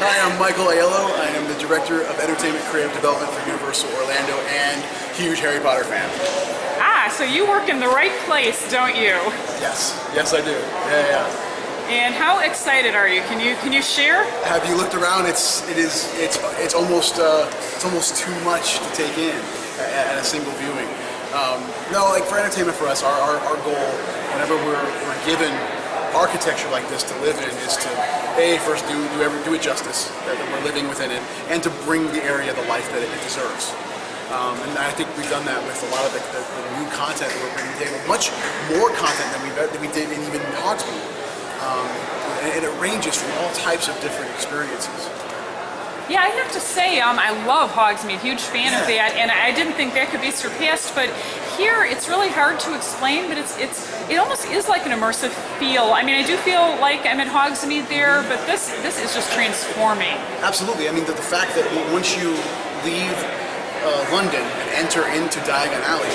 Hi, I'm Michael Aiello. I am the Director of Entertainment Creative Development for Universal Orlando and huge Harry Potter fan. Ah, so you work in the right place, don't you? Yes, yes I do. Yeah. And how excited are you? Can you share? Have you looked around? It's almost too much to take in at a single viewing. No, like for entertainment for us, our goal whenever we're given architecture like this to live in is to first do it justice that we're living within it, and to bring the area the life that it deserves. And I think we've done that with a lot of the new content that we're bringing to the table. Much more content than we did in even Hogsmeade. And it ranges from all types of different experiences. Yeah, I have to say, I love Hogsmeade, huge fan of that, and I didn't think that could be surpassed, but here it's really hard to explain, but it almost is like an immersive feel. I mean, I do feel like I'm at Hogsmeade there, but this is just transforming. Absolutely. I mean, the fact that once you leave London and enter into Diagon Alley,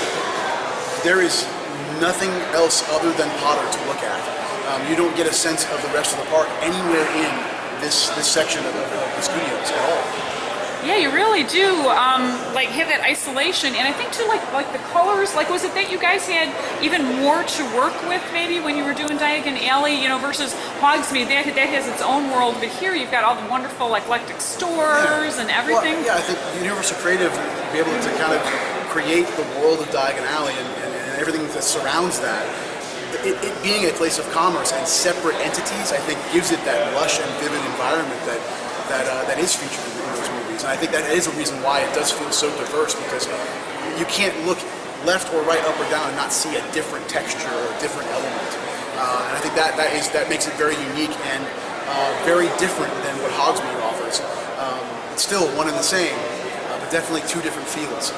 there is nothing else other than Potter to look at. You don't get a sense of the rest of the park anywhere in this section of the studios at all. Yeah, you really do like have that isolation, and I think too, like the colors. Like, was it that you guys had even more to work with maybe when you were doing Diagon Alley, versus Hogsmeade? That has its own world, but here you've got all the wonderful eclectic stores and everything. Well, yeah, I think Universal Creative will be able to kind of create the world of Diagon Alley and everything that surrounds that. It being a place of commerce and separate entities, I think, gives it that lush and vivid environment that is featured in those movies. And I think that is a reason why it does feel so diverse, because you can't look left or right, up or down, and not see a different texture or a different element. And I think that makes it very unique and very different than what Hogsmeade offers. It's still one and the same, but definitely two different feels.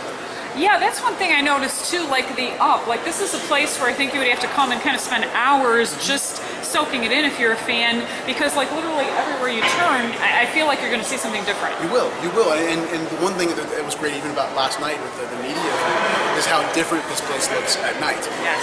Yeah, that's one thing I noticed too, like the Up. Like, this is a place where I think you would have to come and kind of spend hours just soaking it in if you're a fan, because like literally everywhere you turn, I feel like you're going to see something different. You will. And the one thing that was great even about last night with the media is how different this place looks at night. Yes.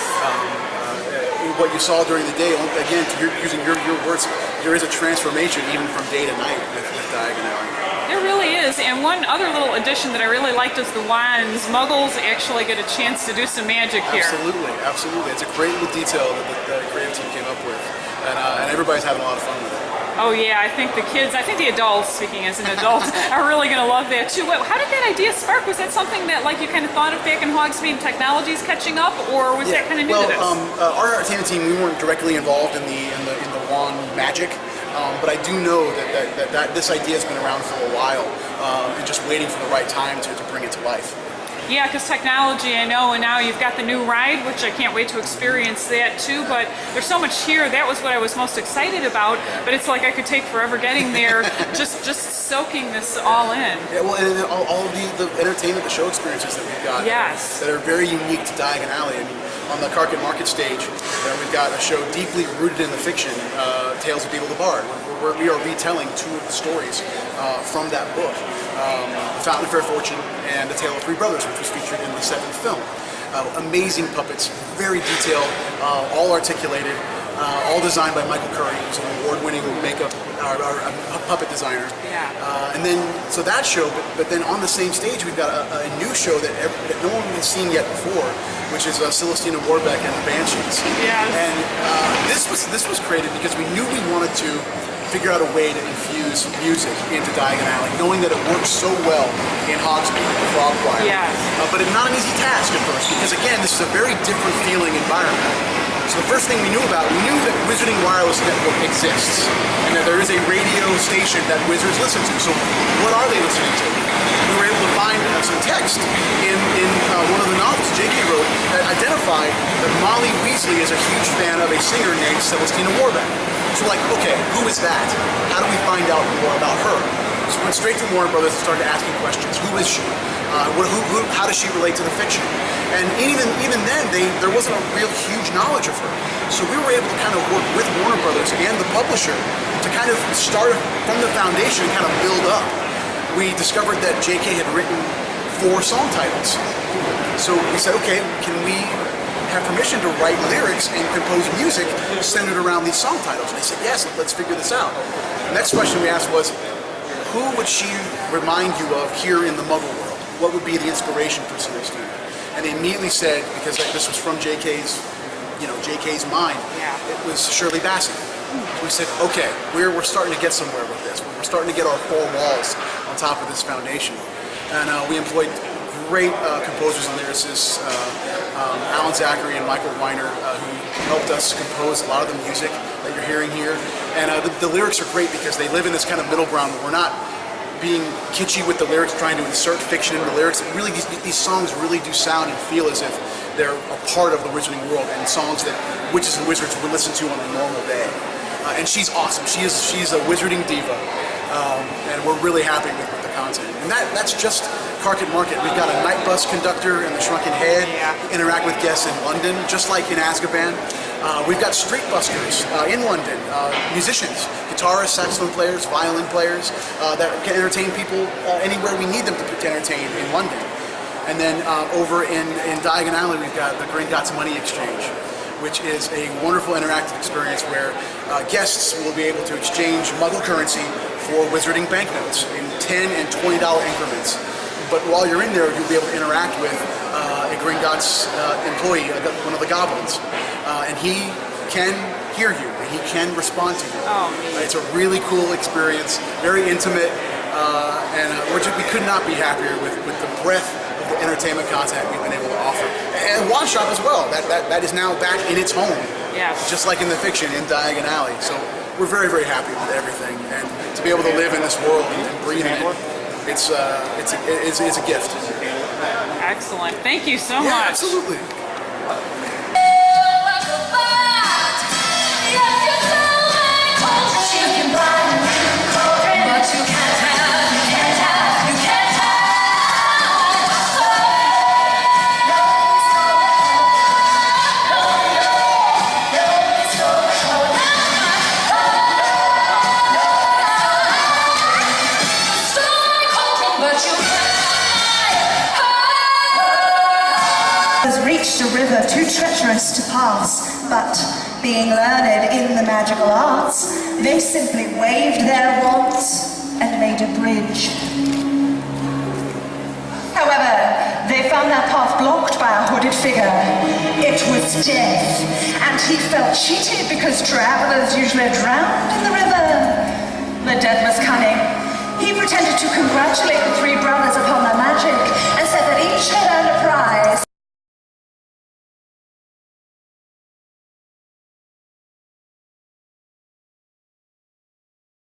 What you saw during the day, again, using your words, there is a transformation even from day to night with Diagon Alley. There really is, and one other little addition that I really liked is the wands. Muggles actually get a chance to do some magic here. Absolutely. It's a great little detail that the creative team came up with, and everybody's having a lot of fun with it. Oh yeah, I think the kids, I think the adults, speaking as an adult, are really going to love that too. How did that idea spark? Was that something that like you kind of thought of back in Hogsmeade, technology's catching up, or was that kind of new to this? Our entertainment team, we weren't directly involved in the wand magic. But I do know that this idea has been around for a while, and just waiting for the right time to bring it to life. Yeah, because technology, I know, and now you've got the new ride, which I can't wait to experience that too, but there's so much here. That was what I was most excited about, but it's like I could take forever getting there, just soaking this all in. Yeah, well, and all of the entertainment, the show experiences that we've got that are very unique to Diagon Alley. I mean, on the Carpet Market stage, we've got a show deeply rooted in the fiction, Tales of Beedle the Bard. We are retelling two of the stories from that book, The Fountain of Fair Fortune and The Tale of Three Brothers, which was featured in the 7th film. Amazing puppets, very detailed, all articulated, all designed by Michael Curry, who's an award-winning makeup puppet designer. Yeah. And then, so that show, but then on the same stage, we've got a new show that no one has seen yet before, which is Celestina Warbeck and the Banshees. Yes. And this was created because we knew we wanted to figure out a way to infuse music into Diagon Alley, knowing that it works so well in Hogsmeade, the Frog Choir. Yes. But it's not an easy task at first, because again, this is a very different feeling environment. So the first thing we knew that Wizarding Wireless Network exists, and that there is a radio station that Wizards listen to. So what are they listening to? We were able to find some text in one of the novels J.K. wrote that identified that Molly Weasley is a huge fan of a singer named Celestina Warbeck. So like, okay, who is that? How do we find out more about her? So we went straight to Warner Brothers and started asking questions. Who is she? How does she relate to the fiction? And even then, there wasn't a real huge knowledge of her. So we were able to kind of work with Warner Brothers and the publisher to kind of start from the foundation and kind of build up. We discovered that J.K. had written 4 song titles. So we said, okay, can we have permission to write lyrics and compose music centered around these song titles? And they said, yes, let's figure this out. The next question we asked was, who would she remind you of here in the Muggle world? What would be the inspiration for Celestina? And they immediately said, because this was from JK's mind, it was Shirley Bassey. We said, okay, we're starting to get somewhere with this. We're starting to get our four walls on top of this foundation. And we employed great composers and lyricists, Alan Zachary and Michael Weiner, who helped us compose a lot of the music that you're hearing here. And the lyrics are great because they live in this kind of middle ground where we're not being kitschy with the lyrics, trying to insert fiction into the lyrics. It really, these songs really do sound and feel as if they're a part of the wizarding world and songs that witches and wizards would listen to on a normal day. And she's awesome. She's a wizarding diva, and we're really happy with the content. And that's just Carket Market. We've got a night bus conductor and the Shrunken Head interact with guests in London, just like in Azkaban. We've got street buskers in London, musicians, guitarists, saxophone players, violin players that can entertain people anywhere we need them to entertain in London. And then over in Diagon Alley, we've got the Gringotts Money Exchange, which is a wonderful interactive experience where guests will be able to exchange Muggle currency for wizarding banknotes in $10 and $20 increments. But while you're in there, you'll be able to interact with a Gringotts employee, one of the goblins, and he can hear you and he can respond to you. It's a really cool experience, very intimate, and we could not be happier with the breadth of the entertainment content we've been able to offer. And Wand Shop as well. That is now back in its home, just like in the fiction in Diagon Alley. So we're very, very happy with everything, and to be able to live in this world and breathe in it, it's a gift. Excellent. Thank you so Yeah, much. absolutely. Reached a river too treacherous to pass, but being learned in the magical arts, they simply waved their wands and made a bridge. However, they found their path blocked by a hooded figure. It was Death, and he felt cheated because travelers usually drowned in the river. The Dead was cunning. He pretended to congratulate the three brothers upon their magic and said that each had earned a prize.